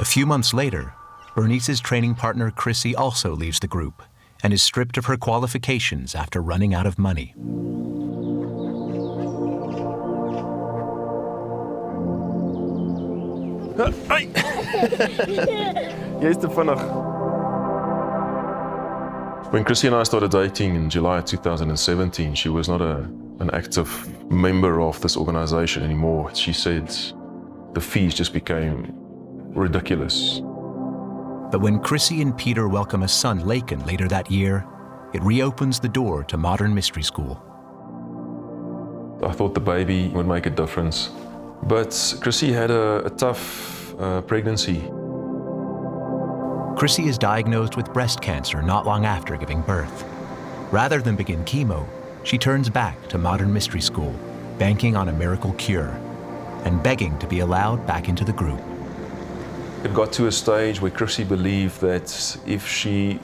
A few months later, Bernice's training partner Chrissy also leaves the group and is stripped of her qualifications after running out of money. When Chrissy and I started dating in July 2017, she was not an active member of this organization anymore. She said the fees just became ridiculous. But when Chrissy and Peter welcome a son, Laken, later that year, it reopens the door to modern mystery school. I thought the baby would make a difference. But Chrissy had a tough pregnancy. Chrissy is diagnosed with breast cancer not long after giving birth. Rather than begin chemo, she turns back to modern mystery school, banking on a miracle cure, and begging to be allowed back into the group. It got to a stage where Chrissy believed that if she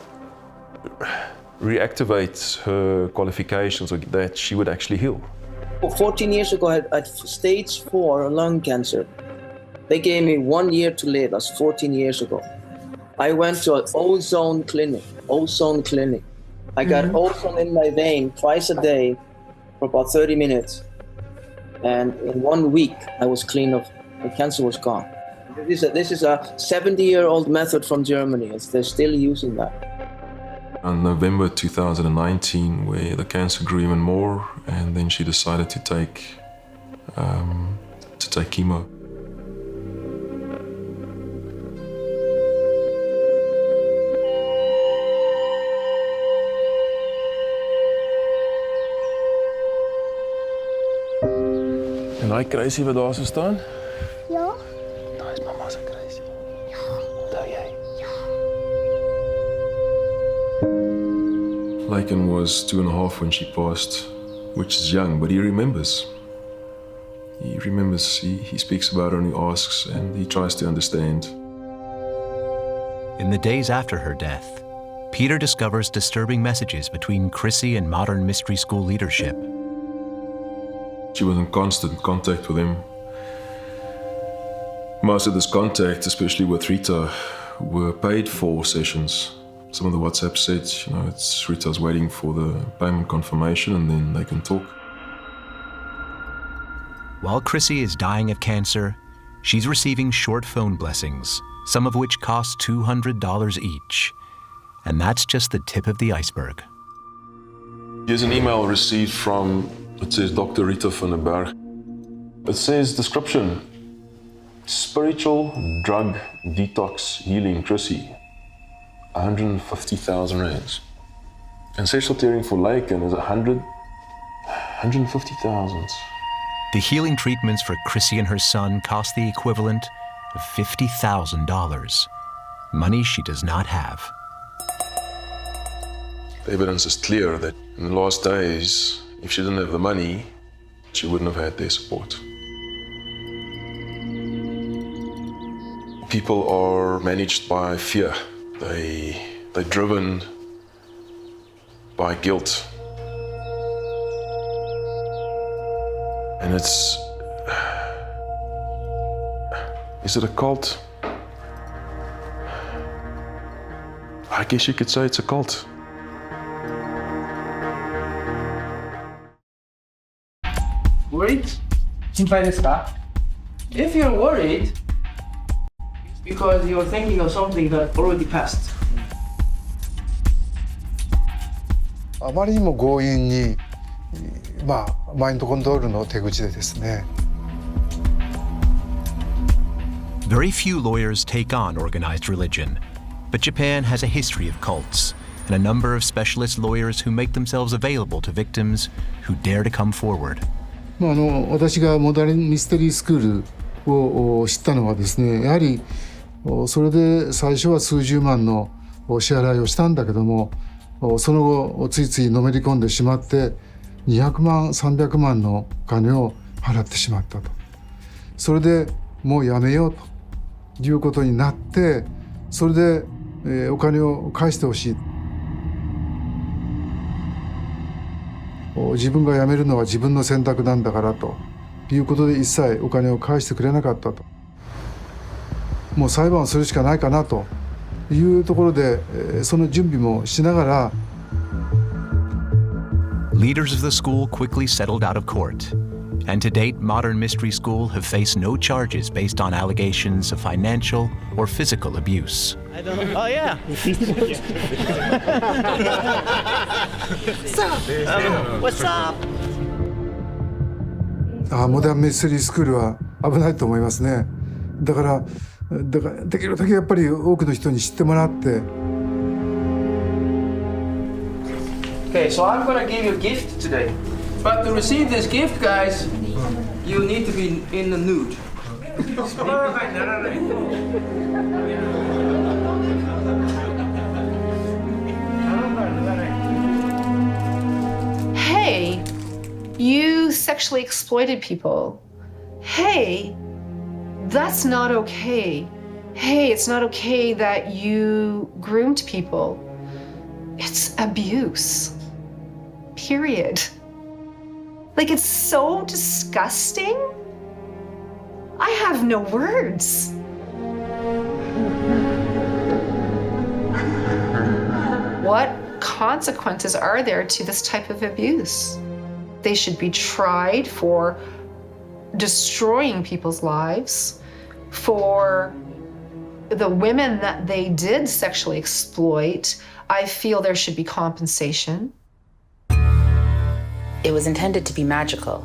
reactivates her qualifications, that she would actually heal. 14 years ago, I had stage 4 lung cancer. They gave me 1 year to live. That's 14 years ago. I went to an ozone clinic. I got ozone in my vein twice a day for about 30 minutes. And in 1 week, I was clean of, the cancer was gone. This is a 70-year-old method from Germany. They're still using that. In November 2019, where the cancer grew even more, and then she decided to take chemo. En daai kruisie wat daar so staan? Ja. Daai is mamma se kruisie. Ja. Onthou jy? Ja. Laken was 2.5 when she passed, which is young, but he remembers. He remembers, he speaks about her and he asks and he tries to understand. In the days after her death, Peter discovers disturbing messages between Chrissy and modern mystery school leadership. She was in constant contact with him. Most of this contact, especially with Rita, were paid for sessions. Some of the WhatsApp said, it's Rita's waiting for the payment confirmation and then they can talk. While Chrissy is dying of cancer, she's receiving short phone blessings, some of which cost $200 each. And that's just the tip of the iceberg. Here's an email received from, it says Dr. Rita van der Berg. It says, description, spiritual drug detox healing Chrissy, 150,000 rands. And sexual tearing for Laken is 150,000. The healing treatments for Chrissy and her son cost the equivalent of $50,000, money she does not have. The evidence is clear that in the last days, if she didn't have the money, she wouldn't have had their support. People are managed by fear. They're driven by guilt. And is it a cult? I guess you could say it's a cult. Worried? 心配ですか? If you're worried, it's because you're thinking of something that already passed. あまりにも強引に、マインドコントロールの手口でですね。Very few lawyers take on organized religion, but Japan has a history of cults and a number of specialist lawyers who make themselves available to victims who dare to come forward. 私がモダンミステリースクールを知ったのはですね、やはりそれで最初は数十万の支払いをしたんだけども、その後ついついのめり込んでしまって200万300万の金を払ってしまったと。それでもうやめようということになって、それでお金を返してほしい。自分が辞めるのは自分の選択なんだからということで一切お金を返してくれなかったと。もう裁判をするしかないかなというところで、その準備もしながら。 Leaders of the school quickly settled out of court, and to date, Modern Mystery School have faced no charges based on allegations of financial or physical abuse. I don't know. Oh yeah. What's up? モダンミステリースクールは危ないと思いますね。だからできるだけやっぱり多くの人に知ってもらって。 Okay, so I'm gonna give you a gift today. But to receive this gift, guys, you need to be in the nude. Hey, you sexually exploited people. Hey, that's not okay. Hey, it's not okay that you groomed people. It's abuse. Period. Like, it's so disgusting. I have no words. What consequences are there to this type of abuse? They should be tried for destroying people's lives, for the women that they did sexually exploit. I feel there should be compensation. It was intended to be magical.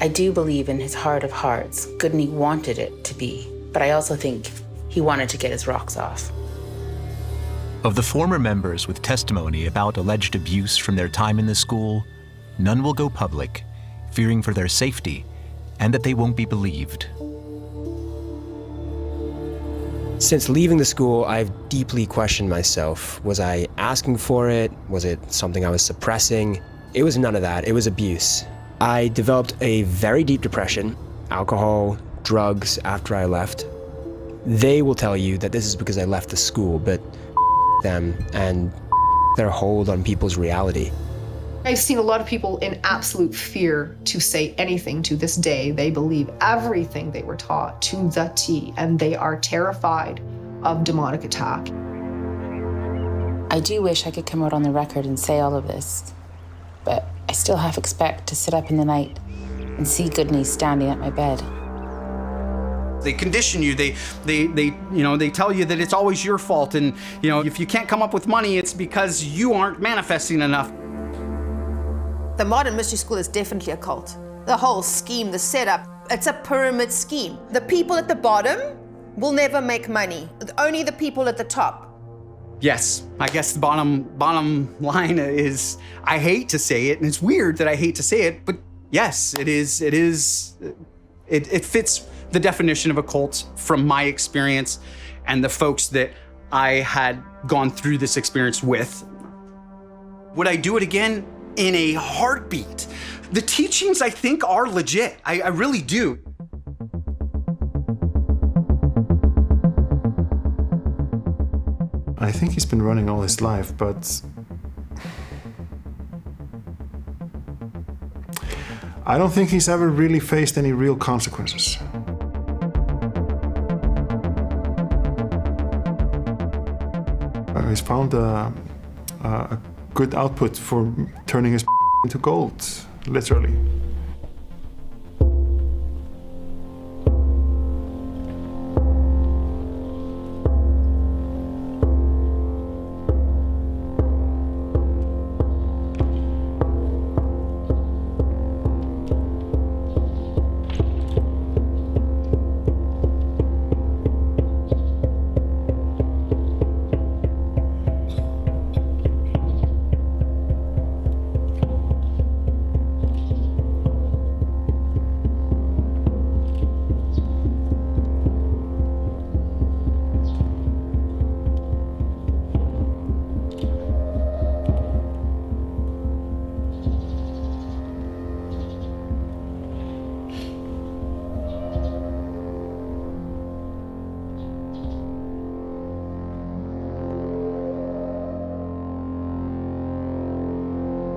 I do believe in his heart of hearts, Goodney wanted it to be, but I also think he wanted to get his rocks off. Of the former members with testimony about alleged abuse from their time in the school, none will go public, fearing for their safety and that they won't be believed. Since leaving the school, I've deeply questioned myself. Was I asking for it? Was it something I was suppressing? It was none of that. It was abuse. I developed a very deep depression, alcohol, drugs after I left. They will tell you that this is because I left the school, but them and their hold on people's reality. I've seen a lot of people in absolute fear to say anything to this day. They believe everything they were taught to the T, and they are terrified of demonic attack. I do wish I could come out on the record and say all of this, but I still half expect to sit up in the night and see Goodney standing at my bed. They condition you, they tell you that it's always your fault, and if you can't come up with money, it's because you aren't manifesting enough. The Modern Mystery School is definitely a cult. The whole scheme, the setup, it's a pyramid scheme. The people at the bottom will never make money. Only the people at the top. Yes, I guess the bottom line is, I hate to say it, and it's weird that I hate to say it, but yes, it fits the definition of a cult from my experience and the folks that I had gone through this experience with. Would I do it again? In a heartbeat. The teachings, I think, are legit. I really do. I think he's been running all his life, but I don't think he's ever really faced any real consequences. He's found a good output for turning his into gold, literally.